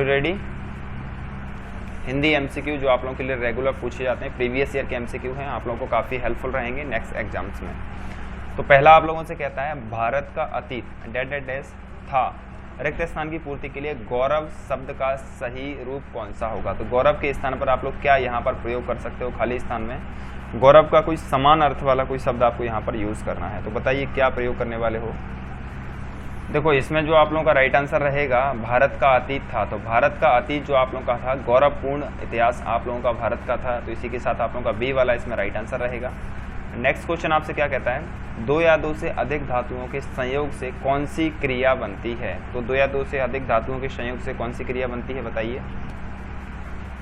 Ready? Hindi MCQ जो आप लोगों के लिए रेगुलर पूछे जाते हैं, प्रीवियस ईयर के एमसीक्यू हैं, आप लोगों को काफ़ी हेल्पफुल रहेंगे नेक्स्ट एग्जाम्स में। तो पहला आप लोगों से कहता है भारत का अतीत डेड डैश था, रिक्त स्थान की पूर्ति के लिए गौरव शब्द का सही रूप कौन सा होगा। तो गौरव के स्थान पर आप लोग क्या यहाँ पर प्रयोग कर सकते हो, खाली स्थान में गौरव का कोई समान अर्थ वाला कोई शब्द आपको यहाँ पर यूज़ करना है। तो बताइए क्या प्रयोग करने वाले हो। देखो इसमें जो आप लोगों का राइट आंसर रहेगा भारत का अतीत था। तो भारत का अतीत जो आप लोगों का था, गौरवपूर्ण इतिहास आप लोगों का भारत का था, तो इसी के साथ आप लोगों का बी वाला इसमें राइट आंसर रहेगा। नेक्स्ट क्वेश्चन आपसे क्या कहता है, दो या दो से अधिक धातुओं के संयोग से कौन सी क्रिया बनती है। तो दो या दो से अधिक धातुओं के संयोग से कौन सी क्रिया बनती है बताइए।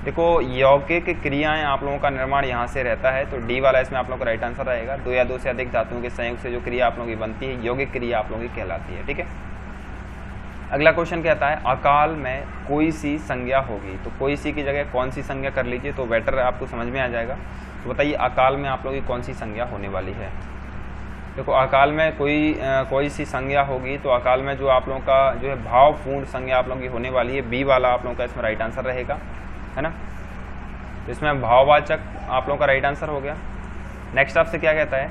देखो यौगिक क्रियाएं आप लोगों का निर्माण यहाँ से रहता है, तो डी वाला इसमें आप लोगों का राइट आंसर रहेगा। दो या दो से अधिक धातुओं के संयोग से जो क्रिया आप लोगों की बनती है, यौगिक क्रिया आप लोगों की कहलाती है। ठीक है, अगला क्वेश्चन कहता है अकाल में कोई सी संज्ञा होगी। तो कोई सी की जगह कौन सी संज्ञा कर लीजिए तो बेटर आपको समझ में आ जाएगा। तो बताइए अकाल में आप लोगों की कौन सी संज्ञा होने वाली है। देखो अकाल में कोई सी संज्ञा होगी, तो अकाल में जो आप लोगों का जो है भावपूर्ण संज्ञा आप लोगों की होने वाली है, बी वाला आप लोगों का इसमें राइट आंसर रहेगा, है ना। तो इसमें भाववाचक आप लोगों का राइट आंसर हो गया। नेक्स्ट आपसे क्या कहता है,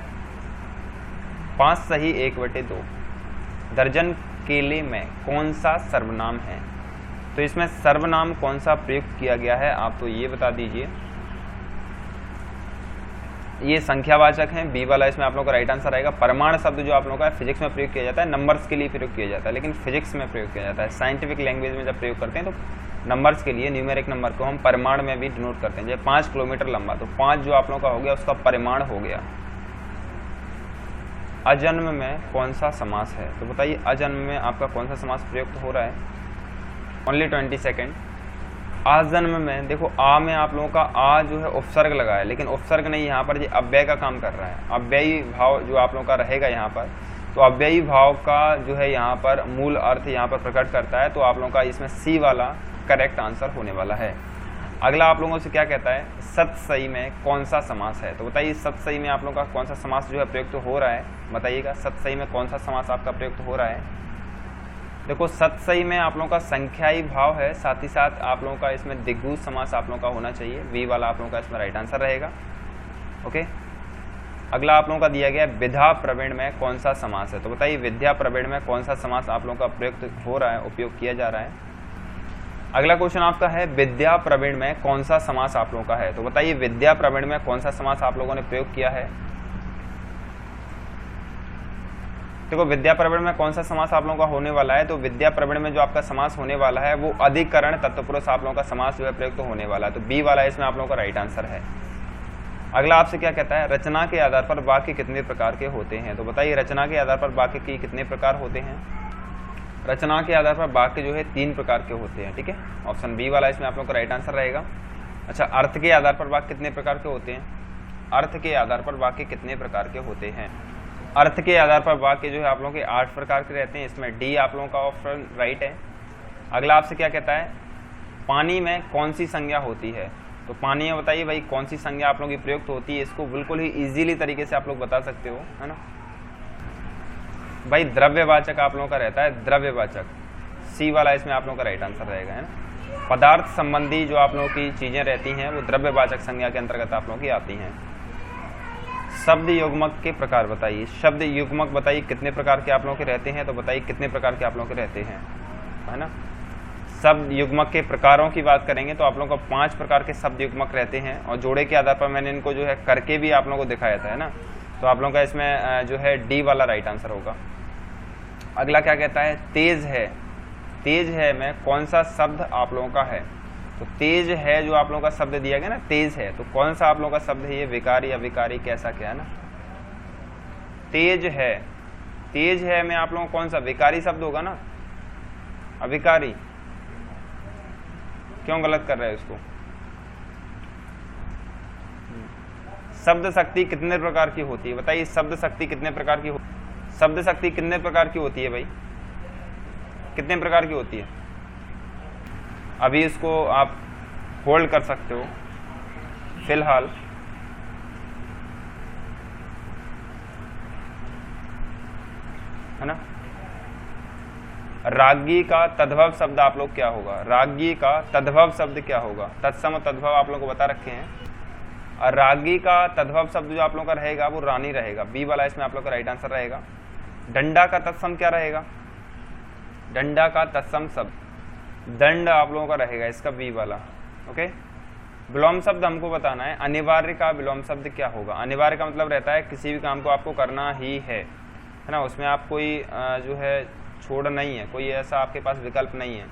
5 सही 1/2 दर्जन केले में कौन सा सर्वनाम है। तो इसमें सर्वनाम कौन सा प्रयुक्त किया गया है आप तो ये बता दीजिए। ये संख्यावाचक हैं, बी वाला इसमें आप लोगों का राइट आंसर आएगा। परमाण शब्द जो आप लोगों का फिजिक्स में प्रयोग किया जाता है, नंबर्स के लिए प्रयोग किया जाता है, लेकिन फिजिक्स में प्रयोग किया जाता है। साइंटिफिक लैंग्वेज में जब प्रयोग करते हैं तो नंबर्स के लिए न्यूमेरिक नंबर को हम परिमाण में भी डिनोट करते हैं। जैसे 5 किलोमीटर लंबा, तो 5 जो आप लोगों का हो गया उसका परिमाण हो गया। अजन्म में कौन सा समास है। तो बताइए अजन्म में आपका कौन सा समास प्रयुक्त हो रहा है। Only 20 second. आजन्म में देखो आ में आप लोगों का आ जो है उपसर्ग लगा है, लेकिन उपसर्ग नहीं, यहाँ पर ये अव्यय का काम कर रहा है। अव्ययी भाव जो आप लोगों का रहेगा यहाँ पर, तो अव्ययी भाव का जो है यहाँ पर मूल अर्थ यहाँ पर प्रकट करता है। तो आप लोगों का इसमें सी वाला करेक्ट आंसर होने वाला है। अगला आप लोगों से क्या कहता है, सतसई में कौन सा समास है। तो बताइए सतसई में आप लोगों का कौन सा समास जो है प्रयुक्त हो रहा है, बताइएगा। सतसई में कौन सा समास आपका प्रयुक्त हो रहा है। देखो सतसई में आप लोगों का संख्याई भाव है, साथ ही साथ आप लोगों का इसमें दिग्गज समास आप लोगों का होना चाहिए। वी वाला आप लोगों का इसमें राइट आंसर रहेगा। ओके, अगला आप लोगों का दिया गया विद्या प्रवीण में कौन सा समास है। तो बताइए विद्या प्रवीण में कौन सा समास आप लोगों का प्रयुक्त हो रहा है, उपयोग किया जा रहा है। अगला क्वेश्चन आपका है विद्या प्रवीण में कौन सा समास आप लोगों का है। तो बताइए विद्या प्रवीण में कौन सा समास आप लोगों ने प्रयोग किया है। देखो विद्या प्रवीण में कौन सा समास आप लोगों का होने वाला है। तो विद्या प्रवीण में जो आपका समास होने वाला है वो अधिकरण तत्पुरुष आप लोगों का समास जो है प्रयुक्त होने वाला है। तो बी वाला इसमें आप लोगों का राइट आंसर है। अगला आपसे क्या कहता है, रचना के आधार पर वाक्य कितने प्रकार के होते हैं। तो बताइए रचना के आधार पर वाक्य की कितने प्रकार होते हैं। रचना के आधार पर वाक्य जो है 3 प्रकार के होते हैं। ठीक है, ऑप्शन बी वाला इसमें आप लोगों का राइट आंसर रहेगा। अच्छा, अर्थ के आधार पर वाक्य कितने प्रकार के होते हैं। अर्थ के आधार पर वाक्य कितने प्रकार के होते हैं। अर्थ के आधार पर वाक्य जो है आप लोगों के 8 प्रकार के रहते हैं। इसमें डी आप लोगों का ऑप्शन राइट है। अगला आपसे क्या कहता है, पानी में कौन सी संज्ञा होती है। तो पानी में बताइए भाई कौन सी संज्ञा आप लोगों की प्रयुक्त होती है। इसको बिल्कुल ही इजीली तरीके से आप लोग बता सकते हो, है ना भाई। द्रव्यवाचक आप लोगों का रहता है, द्रव्यवाचक। सी वाला इसमें आप लोगों का राइट आंसर रहेगा, है ना। पदार्थ संबंधी जो आप लोगों की चीजें रहती हैं वो द्रव्यवाचक संज्ञा के अंतर्गत आप लोगों की आती हैं। शब्द युग्मक के प्रकार बताइए। शब्द युग्मक बताइए कितने प्रकार के आप लोगों के रहते हैं। तो बताइए कितने प्रकार के आप लोगों के रहते हैं, है ना। शब्द युग्मक के प्रकारों की बात करेंगे तो आप लोगों को 5 प्रकार के शब्द युग्मक रहते हैं, और जोड़े के आधार पर मैंने इनको जो है करके भी आप लोगों को दिखाया था, है ना। तो आप लोगों का इसमें जो है डी वाला राइट आंसर होगा। अगला क्या कहता है, तेज है। तेज है में कौन सा शब्द आप लोगों का है। तो तेज है जो आप लोगों का शब्द दिया गया ना, तेज है, तो कौन सा आप लोगों का शब्द है ये, विकारी अविकारी कैसा क्या है ना। तेज है, तेज है में आप लोगों को कौन सा विकारी शब्द होगा ना, अविकारी। क्यों गलत कर रहे हैं इसको। शब्द शक्ति कितने प्रकार की होती है बताइए। शब्द शक्ति कितने प्रकार की शब्द शक्ति कितने प्रकार की होती है भाई, कितने प्रकार की होती है। अभी इसको आप होल्ड कर सकते हो फिलहाल। है ना, राज्ञी का तद्भव शब्द आप लोग क्या होगा, राज्ञी का तद्भव शब्द क्या होगा, तत्सम और तद्भव आप लोग को बता रखे हैं। और राज्ञी का तद्भव शब्द जो आप लोग का रहेगा वो रानी रहेगा, बी वाला इसमें आप लोग का राइट आंसर रहेगा। डंडा का तत्सम क्या रहेगा, डंडा का तत्सम शब्द दंड आप लोगों का रहेगा, इसका बी वाला। ओके, विलोम शब्द हमको बताना है, अनिवार्य का विलोम शब्द क्या होगा। अनिवार्य का मतलब रहता है किसी भी काम को आपको करना ही है ना, उसमें आप कोई जो है छोड़ नहीं है, कोई ऐसा आपके पास विकल्प नहीं है,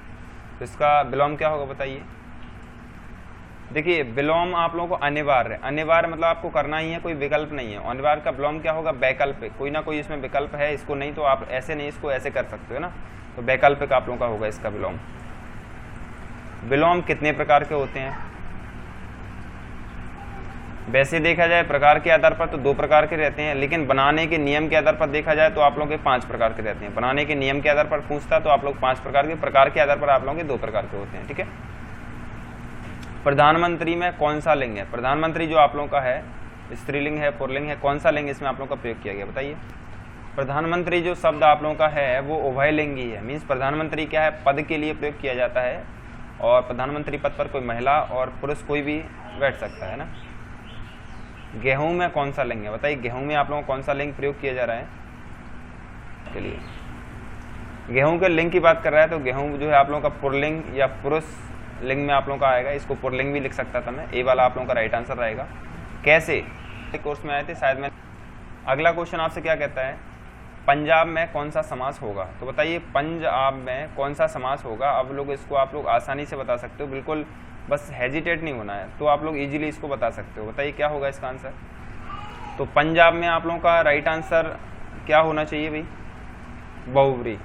तो इसका विलोम क्या होगा बताइए। देखिए विलोम आप लोगों को अनिवार्य, अनिवार्य मतलब आपको करना ही है, कोई विकल्प नहीं है। अनिवार्य का विलोम क्या होगा, वैकल्पिक, कोई ना कोई इसमें विकल्प है, इसको नहीं तो आप ऐसे नहीं इसको ऐसे कर सकते हो ना, तो वैकल्पिक आप लोगों का होगा इसका विलोम। विलोम कितने प्रकार के होते हैं, वैसे देखा जाए प्रकार के आधार पर तो 2 प्रकार के रहते हैं, लेकिन बनाने के नियम के आधार पर देखा जाए तो आप लोगों के 5 प्रकार के रहते हैं। बनाने के नियम के आधार पर पूछता तो आप लोग 5 प्रकार के आधार पर आप लोगों के 2 प्रकार के होते हैं। ठीक है, प्रधानमंत्री में कौन सा लिंग है, प्रधानमंत्री जो आप लोगों का है स्त्रीलिंग है पुल्लिंग है, कौन सा लिंग इसमें आप लोगों का प्रयोग किया गया बताइए। प्रधानमंत्री जो शब्द आप लोगों का है वो उभयलिंगी है, मीन्स प्रधानमंत्री क्या है, पद के लिए प्रयोग किया जाता है, और प्रधानमंत्री पद पर कोई महिला और पुरुष कोई भी बैठ सकता है ना। गेहूं में कौन सा लिंग है बताइए, गेहूं में आप लोगों को कौन सा लिंग प्रयोग किया जा रहा है, चलिए गेहूं के लिंग की बात कर रहा है तो गेहूं जो है आप लोगों का पुल्लिंग या पुरुष लिंग में आप लोगों का आएगा, इसको पुल्लिंग भी लिख सकता था मैं, ए वाला आप लोगों का राइट आंसर रहेगा। कैसे कोर्स में आए थे शायद में। अगला क्वेश्चन आपसे क्या कहता है, पंजाब में कौन सा समास होगा, तो बताइए पंजाब में कौन सा समास होगा। अब लोग इसको आप लोग आसानी से बता सकते हो, बिल्कुल बस हेजिटेट नहीं होना है, तो आप लोग इजीली इसको बता सकते हो। बताइए क्या होगा इसका आंसर। तो पंजाब में आप लोगों का राइट आंसर क्या होना चाहिए भाई, बहुब्री।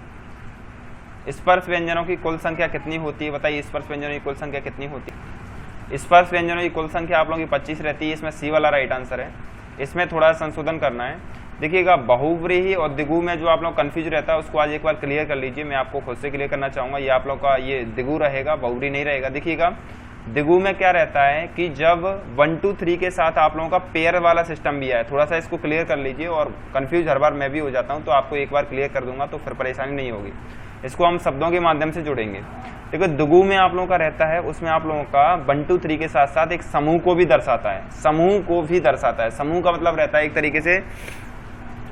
स्पर्श व्यंजनों की कुल संख्या कितनी होती है बताइए, स्पर्श व्यंजनों की कुल संख्या कितनी होती है। स्पर्श व्यंजनों की कुल संख्या आप लोगों की 25 रहती है, इसमें सी वाला राइट आंसर है। इसमें थोड़ा संशोधन करना है, देखिएगा बहुव्रीहि और दिगु में जो आप लोग कंफ्यूज रहता है उसको आज एक बार क्लियर कर लीजिए, मैं आपको खुद से क्लियर करना चाहूँगा। ये आप लोग का ये दिगु रहेगा, बहुव्रीहि नहीं रहेगा। देखिएगा दिगु में क्या रहता है कि जब 1 2 3 के साथ आप लोगों का पेयर वाला सिस्टम भी है, थोड़ा सा इसको क्लियर कर लीजिए, और कंफ्यूज हर बार मैं भी हो जाता हूँ, तो आपको एक बार क्लियर कर दूंगा तो फिर परेशानी नहीं होगी। इसको हम शब्दों के माध्यम से जोड़ेंगे। देखो दिगु में आप लोगों का रहता है, उसमें आप लोगों का 1 2 3 के साथ साथ एक समूह को भी दर्शाता है, समूह को भी दर्शाता है। समूह का मतलब रहता है एक तरीके से,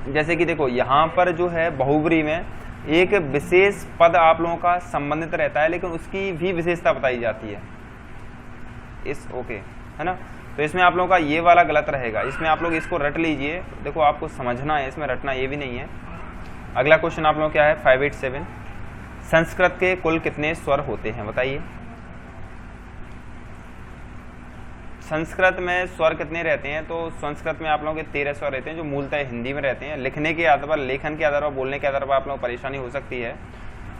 जैसे कि देखो यहाँ पर जो है बहुव्रीहि में एक विशेष पद आप लोगों का संबंधित रहता है, लेकिन उसकी भी विशेषता बताई जाती है इस ओके है ना। तो इसमें आप लोगों का ये वाला गलत रहेगा, इसमें आप लोग इसको रट लीजिए, देखो आपको समझना है, इसमें रटना ये भी नहीं है। अगला क्वेश्चन आप लोगों क्या है 587, संस्कृत के कुल कितने स्वर होते हैं बताइए। संस्कृत में स्वर कितने रहते हैं, तो संस्कृत में आप लोगों के 13 स्वर रहते हैं, जो मूलतः हिंदी में रहते हैं। लिखने के आधार पर, लेखन के आधार पर, बोलने के आधार पर आप लोगों को परेशानी हो सकती है।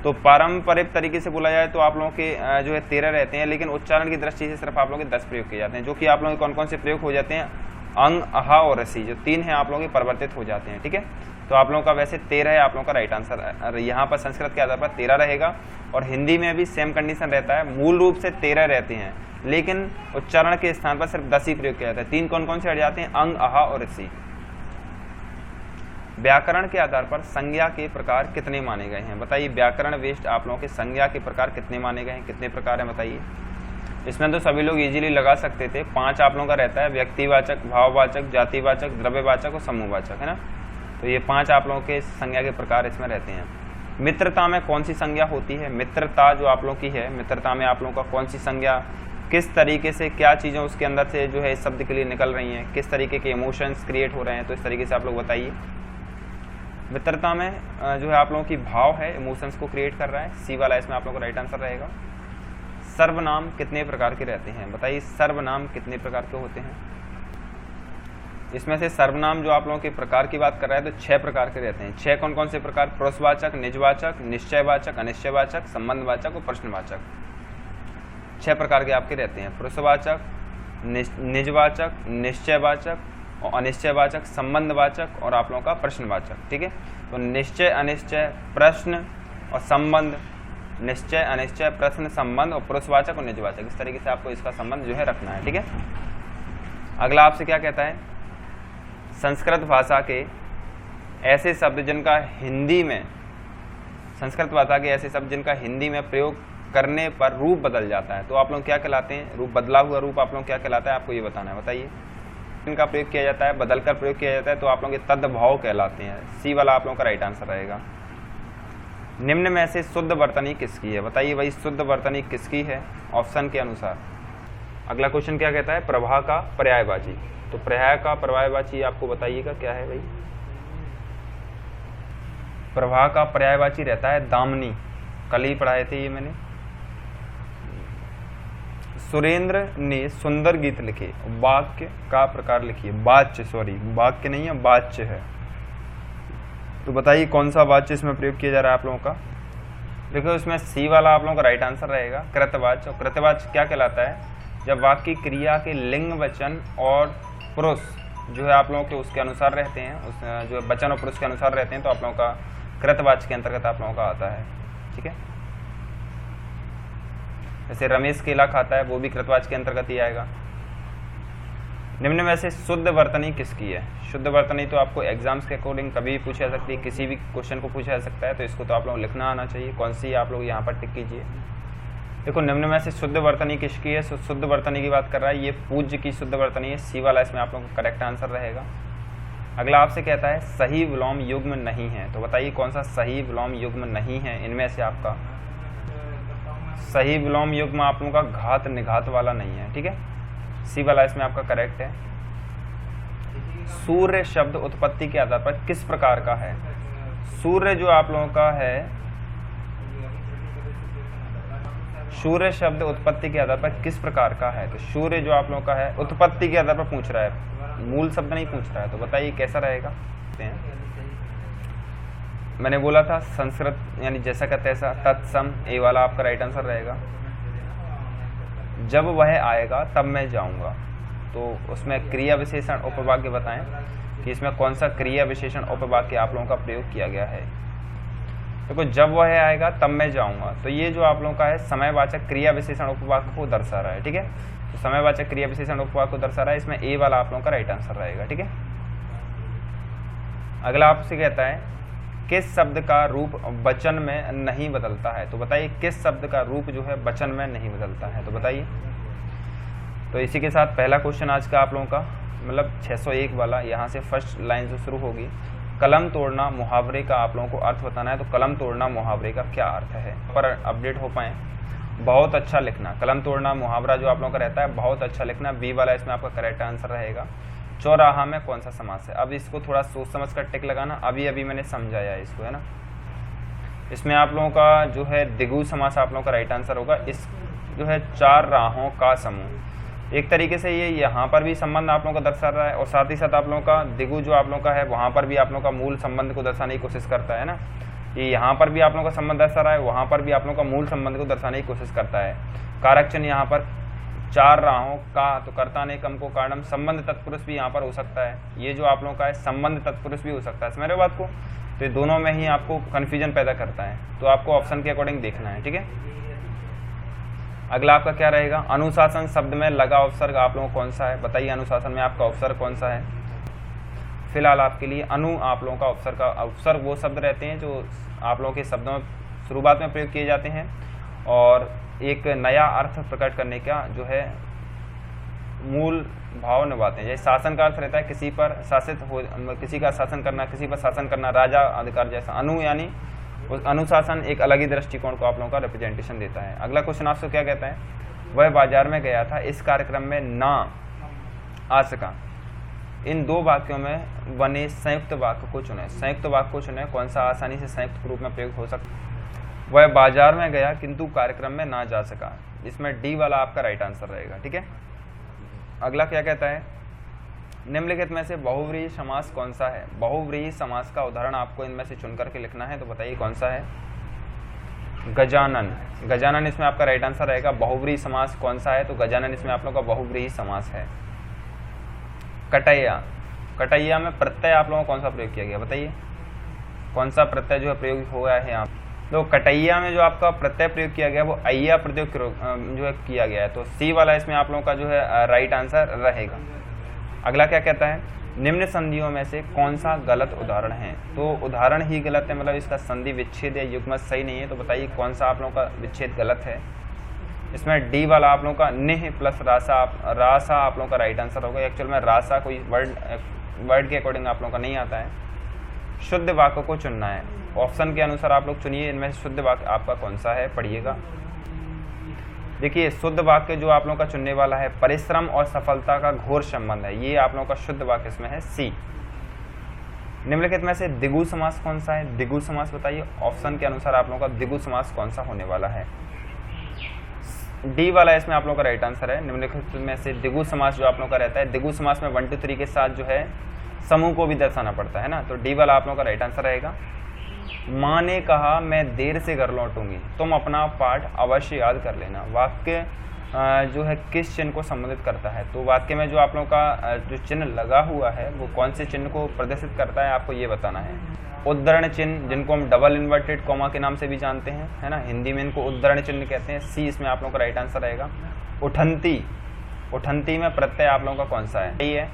तो पारंपरिक तरीके से बोला जाए तो आप लोगों के जो है 13 रहते हैं, लेकिन उच्चारण की दृष्टि से सिर्फ आप लोगों के 10 प्रयोग किए जाते हैं, जो कि आप लोगों के कौन कौन से प्रयोग हो जाते हैं, अंग अहा और रसी, जो 3 हैं आप लोगों के परिवर्तित हो जाते हैं। ठीक है, तो आप लोगों का वैसे 13 है आप लोगों का राइट आंसर। यहाँ पर संस्कृत के आधार पर 13 रहेगा, और हिंदी में भी सेम कंडीशन रहता है, मूल रूप से 13 रहते हैं, लेकिन उच्चारण के स्थान पर सिर्फ 10 ही प्रयोग किया जाता है। 3 कौन कौन से हट जाते हैं, अंग अहा और रसी। व्याकरण के आधार पर संज्ञा के प्रकार कितने माने गए हैं बताइए। व्याकरण वेस्ट आप लोगों के संज्ञा के प्रकार कितने माने गए हैं, कितने प्रकार हैं बताइए। इसमें तो सभी लोग इजीली लगा सकते थे। 5 आप लोगों का रहता है, व्यक्तिवाचक, भाववाचक, जातिवाचक, द्रव्यवाचक और समूहवाचक, है ना। तो ये 5 आप लोगों के संज्ञा के प्रकार इसमें रहते हैं। मित्रता में कौन सी संज्ञा होती है, मित्रता जो आप लोगों की है, मित्रता में आप लोगों का कौन सी संज्ञा, किस तरीके से क्या चीज़ें उसके अंदर से जो है इस शब्द के लिए निकल रही हैं, किस तरीके के इमोशंस क्रिएट हो रहे हैं, तो इस तरीके से आप लोग बताइए। मित्रता में जो है आप लोगों की भाव है, इमोशंस को क्रिएट कर रहा है, सी वाला इसमें आप लोगों का राइट आंसर रहेगा। सर्वनाम कितने प्रकार के रहते हैं बताइए, सर्वनाम कितने प्रकार के होते हैं। इसमें से सर्वनाम जो आप लोगों के प्रकार की बात कर रहा है तो 6 प्रकार के रहते हैं। 6 कौन कौन से प्रकार, पुरुषवाचक, निजवाचक, निश्चयवाचक, अनिश्चयवाचक, संबंधवाचक और प्रश्नवाचक। 6 प्रकार के आपके रहते हैं, पुरुषवाचक, निजवाचक, निश्चयवाचक और अनिश्चयवाचक, संबंधवाचक और आप लोगों का प्रश्नवाचक। ठीक है, तो निश्चय, अनिश्चय, प्रश्न और संबंध, निश्चय, अनिश्चय, प्रश्न, संबंध और पुरुषवाचक और निजवाचक, इस तरीके से आपको इसका संबंध जो है रखना है। ठीक है, अगला आपसे क्या कहता है, संस्कृत भाषा के ऐसे शब्द जिनका हिंदी में संस्कृत भाषा के ऐसे शब्द जिनका हिंदी में प्रयोग करने पर रूप बदल जाता है, तो आप लोग क्या कहलाते हैं? रूप, बदला हुआ रूप आप लोग क्या कहलाता है, आपको ये बताना है, बताइए। इनका प्रयोग किया जाता है, बदलकर प्रयोग किया जाता है, तो आप लोग ये तद्भाव कहलाते हैं। सी वाला आप लोगों का राइट आंसर रहेगा। निम्न में से शुद्ध वर्तनी किसकी है? बताइए भाई, शुद्ध वर्तनी किसकी है ऑप्शन के अनुसार? अगला क्वेश्चन क्या कहता है? प्रभा का पर्यायवाची। तो प्रभा का पर्यायवाची आपको बताइएगा क्या है भाई? प्रभा का पर्यायवाची रहता है दामिनी। कल ही पढ़ाए थे ये मैंने। सुरेंद्र ने सुंदर गीत लिखे, वाक्य का प्रकार लिखिए। वाच्य, सॉरी वाक्य नहीं है, वाच्य है। तो बताइए कौन सा वाच्य इसमें प्रयोग किया जा रहा है आप लोगों का? देखो इसमें सी वाला आप लोगों का राइट आंसर रहेगा, कृतवाच्य। और कृतवाच्य क्या कहलाता है? जब वाक्य की क्रिया के लिंग, वचन और पुरुष जो है आप लोगों के उसके अनुसार रहते हैं, उस जो वचन और पुरुष के अनुसार रहते हैं, तो आप लोगों का कृतवाच्य के अंतर्गत आप लोगों का आता है। ठीक है, जैसे रमेश केला खाता है, वो भी कृतवाच्य के अंतर्गत ही आएगा। निम्न में से शुद्ध वर्तनी किसकी है? शुद्ध वर्तनी तो आपको एग्जाम्स के अकॉर्डिंग कभी भी पूछा जा सकती है, किसी भी क्वेश्चन को पूछा जा सकता है, तो इसको तो आप लोग लिखना आना चाहिए। कौन सी आप लोग यहाँ पर टिक कीजिए। देखो निम्न में से शुद्ध वर्तनी किसकी है? शुद्ध वर्तनी की बात कर रहा है, ये पूज्य की शुद्ध वर्तनी है। सी वाला इसमें आप लोगों का करेक्ट आंसर रहेगा। अगला आपसे कहता है सही विलोम युग्म नहीं है, तो बताइए कौन सा सही विलोम युग्म नहीं है इनमें से? आपका सही विलोम युग्म आप लोगों का घात निघात वाला नहीं है। ठीक है, सी वाला इसमें आपका करेक्ट है। सूर्य शब्द उत्पत्ति के आधार पर किस प्रकार का है? सूर्य जो आप लोगों का है, सूर्य शब्द उत्पत्ति के आधार पर किस प्रकार का है? तो सूर्य जो आप लोगों का है उत्पत्ति के आधार पर पूछ रहा है, मूल शब्द नहीं पूछ रहा है, तो बताइए कैसा रहेगा? मैंने बोला था संस्कृत यानी जैसा का तैसा, तत्सम, ए वाला आपका राइट आंसर रहेगा। जब वह आएगा तब मैं जाऊंगा, तो उसमें क्रिया विशेषण उपवाक्य बताएं कि इसमें कौन सा क्रिया विशेषण उपवाक्य आप लोगों का प्रयोग किया गया है। देखो जब वह आएगा तब मैं जाऊंगा, तो ये जो आप लोगों का है समयवाचक क्रिया विशेषण उपवाक्य को दर्शा रहा है। ठीक है, तो समयवाचक क्रिया विशेषण उपवाक्य को दर्शा रहा है, इसमें ए वाला आप लोगों का राइट आंसर रहेगा। ठीक है, अगला आपसे कहता है किस शब्द का रूप वचन में नहीं बदलता है? तो बताइए किस शब्द का रूप जो है वचन में नहीं बदलता है, तो बताइए। तो इसी के साथ पहला क्वेश्चन आज का आप लोगों का मतलब 601 वाला, यहाँ से फर्स्ट लाइन जो शुरू होगी, कलम तोड़ना मुहावरे का आप लोगों को अर्थ बताना है। तो कलम तोड़ना मुहावरे का क्या अर्थ है, पर अपडेट हो पाए। बहुत अच्छा लिखना, कलम तोड़ना मुहावरा जो आप लोगों का रहता है बहुत अच्छा लिखना, बी वाला इसमें आपका करेक्ट आंसर रहेगा। चौराहा में कौन सा समास है? अब इसको थोड़ा सोच समझ कर टिक लगाना, अभी मैंने समझाया है इसको, है ना। इसमें आप लोगों का जो है दिगु समास आप लोगों का राइट आंसर होगा। इस जो है चार राहों का समूह, एक तरीके से ये यहाँ पर भी संबंध आप लोगों का दर्शा रहा है, और साथ ही साथ आप लोगों का दिगु जो आप लोगों का है वहाँ पर भी आप लोगों का मूल संबंध को दर्शाने की कोशिश करता है ना। ये यहाँ पर भी आप लोगों का संबंध दर्शा रहा है, वहाँ पर भी आप लोगों का मूल संबंध को दर्शाने की कोशिश करता है। कारकचन यहाँ पर चार राहों का, तो कर्ता ने कम को कारणम, संबंध तत्पुरुष भी यहाँ पर हो सकता है। ये जो आप लोगों का है संबंध तत्पुरुष भी हो सकता है, समझ रहे हो बात को। तो ये दोनों में ही आपको कन्फ्यूजन पैदा करता है, तो आपको ऑप्शन के अकॉर्डिंग देखना है। ठीक है, अगला आपका क्या रहेगा? अनुशासन शब्द में लगा उपसर्ग आप लोगों को कौन सा है? बताइए अनुशासन में आपका उपसर्ग कौन सा है? फिलहाल आपके लिए अनु आप लोगों का उपसर्ग वो शब्द रहते हैं जो आप लोगों के शब्दों में शुरुआत में प्रयोग किए जाते हैं और एक नया अर्थ प्रकट करने का जो है मूल भाव निभाते हैं। जैसे शासन का अर्थ रहता है किसी पर शासित हो, किसी का शासन करना, किसी पर शासन करना, राजा अधिकार जैसा। अनु यानी उस अनुशासन एक अलग ही दृष्टिकोण को आप लोगों का रिप्रेजेंटेशन देता है। अगला क्वेश्चन आपसे क्या कहता है? वह बाजार में गया था, इस कार्यक्रम में ना आ सका। इन दो वाक्यों में बने संयुक्त वाक्य को चुने। संयुक्त वाक्य को चुने, कौन सा आसानी से संयुक्त रूप में प्रयोग हो सकता है? वह बाजार में गया किंतु कार्यक्रम में ना जा सका, इसमें डी वाला आपका राइट आंसर रहेगा। ठीक है, अगला क्या कहता है? निम्नलिखित में से बहुव्रीहि समास कौन सा है? बहुव्रीहि समास का उदाहरण आपको इनमें से चुन करके लिखना है, तो बताइए कौन सा है? गजानन। गजानन इसमें आपका राइट आंसर रहेगा। बहुव्रीहि समास कौन सा है? तो गजानन इसमें आप लोग का बहुव्रीहि समास है। कटैया, कटैया में प्रत्यय आप लोगों को कौन सा प्रयोग किया गया? बताइए कौन सा प्रत्यय जो है प्रयोग हुआ है यहाँ? तो कटैया में जो आपका प्रत्यय प्रयोग किया गया वो अय्या प्रयोग जो है किया गया है, तो सी वाला इसमें आप लोगों का जो है राइट आंसर रहेगा। अगला क्या कहता है? निम्न संधियों में से कौन सा गलत उदाहरण है? तो उदाहरण ही गलत है, मतलब इसका संधि विच्छेद या युग्मज सही नहीं है। तो बताइए कौन सा आप लोगों का विच्छेद गलत है? इसमें डी वाला आप लोगों का निह प्लस रासा आप लोगों का राइट आंसर होगा। एक्चुअल में रासा कोई वर्ड के अकॉर्डिंग आप लोगों का नहीं आता है। शुद्ध वाक्य को चुनना है, ऑप्शन के अनुसार आप लोग चुनिए, इनमें से शुद्ध वाक्य आपका कौन सा है, पढ़िएगा। देखिए शुद्ध वाक्य जो आप लोगों का चुनने वाला है, परिश्रम और सफलता का घोर संबंध है, ये आप लोगों का शुद्ध वाक्य इसमें है सी। निम्नलिखित में से द्विगु समास कौन सा है? द्विगु समास बताइए, ऑप्शन के अनुसार आप लोगों का द्विगु समास कौन सा होने वाला है? डी वाला इसमें आप लोगों का राइट आंसर है। निम्नलिखित में से द्विगु समास जो आप लोगों का रहता है, द्विगु समास में 1 2 3 के साथ जो है समूह को भी दर्शाना पड़ता है ना, तो डी वाला आप लोगों का राइट आंसर रहेगा। माँ ने कहा मैं देर से घर लौटूंगी, तुम अपना पाठ अवश्य याद कर लेना। वाक्य जो है किस चिन्ह को संबोधित करता है? तो वाक्य में जो आप लोगों का जो चिन्ह लगा हुआ है वो कौन से चिन्ह को प्रदर्शित करता है, आपको ये बताना है। उद्धरण चिन्ह, जिनको हम डबल इन्वर्टेड कॉमा के नाम से भी जानते हैं, है ना, हिंदी में इनको उद्धरण चिन्ह कहते हैं। सी इसमें आप लोगों का राइट आंसर रहेगा। उठंती, उठंती में प्रत्यय आप लोगों का कौन सा है? यही है।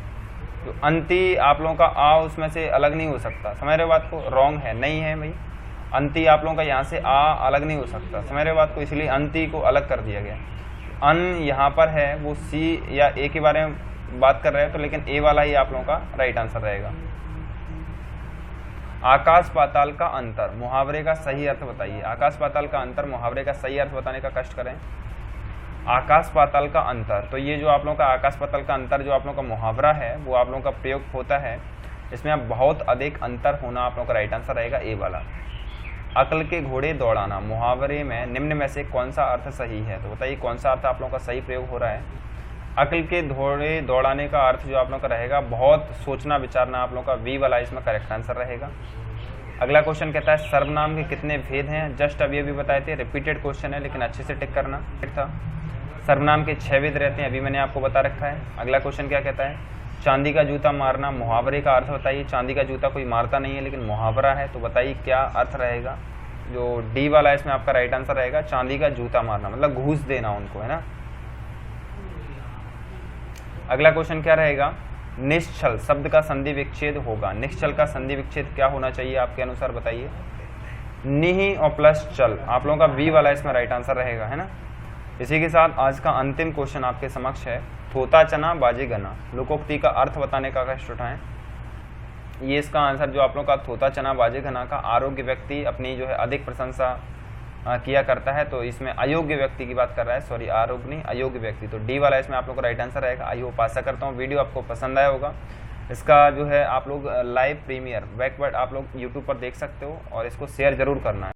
तो अंति आप लोगों का आ उसमें से अलग नहीं हो सकता, समझ रहे बात को? रॉन्ग है, नहीं है भाई। अंति आप लोगों का यहाँ से आ अलग नहीं हो सकता, समझ रहे बात को? इसलिए अंति को अलग कर दिया गया। अन यहाँ पर है, वो सी या ए के बारे में बात कर रहे हैं, तो लेकिन ए वाला ही आप लोगों का राइट आंसर रहेगा। आकाश पाताल का अंतर, मुहावरे का सही अर्थ बताइए। आकाश पाताल का अंतर, मुहावरे का सही अर्थ बताने का कष्ट करें। आकाश पाताल का अंतर, तो ये जो आप लोगों का आकाश पाताल का अंतर जो आप लोगों का मुहावरा है वो आप लोगों का प्रयोग होता है, इसमें आप बहुत अधिक अंतर होना आप लोगों का राइट आंसर रहेगा ए वाला। अक्ल के घोड़े दौड़ाना, मुहावरे में निम्न में से कौन सा अर्थ सही है? तो बताइए कौन सा अर्थ आप लोगों का सही प्रयोग हो रहा है? अक्ल के घोड़े दौड़ाने का अर्थ जो आप लोगों का रहेगा बहुत सोचना विचारना, आप लोगों का वी वाला इसमें करेक्ट आंसर रहेगा। अगला क्वेश्चन कहता है सर्वनाम के कितने भेद हैं? जस्ट अभी अभी बताए थे, रिपीटेड क्वेश्चन है लेकिन अच्छे से टिक करना था। सर्वनाम के 6 भेद रहते हैं, अभी मैंने आपको बता रखा है। अगला क्वेश्चन क्या कहता है? चांदी का जूता मारना, मुहावरे का अर्थ बताइए। चांदी का जूता कोई मारता नहीं है लेकिन मुहावरा है, तो बताइए क्या अर्थ रहेगा? जो डी वाला है इसमें आपका राइट आंसर रहेगा। चांदी का जूता मारना मतलब घूस देना उनको, है ना। अगला क्वेश्चन क्या रहेगा? निश्चल शब्द का संधि विच्छेद होगा। निश्चल का संधि विच्छेद क्या होना चाहिए आपके अनुसार, बताइए। निहि और प्लस चल, आप लोगों का बी वाला इसमें राइट आंसर रहेगा, है ना। इसी के साथ आज का अंतिम क्वेश्चन आपके समक्ष है, थोता चना बाजे गना, लोकोक्ति का अर्थ बताने का कष्ट उठाएं। ये इसका आंसर जो आप लोगों का थोता चना बाजे गना का, आरोग्य व्यक्ति अपनी जो है अधिक प्रशंसा किया करता है, तो इसमें अयोग्य व्यक्ति की बात कर रहा है, सॉरी आरोग्य नहीं अयोग्य व्यक्ति, तो डी वाला इसमें आप लोग का राइट आंसर रहेगा। आई होप आशा करता हूँ वीडियो आपको पसंद आया होगा। इसका जो है आप लोग लाइव प्रीमियर बैकवर्ड आप लोग यूट्यूब पर देख सकते हो और इसको शेयर जरूर करना है।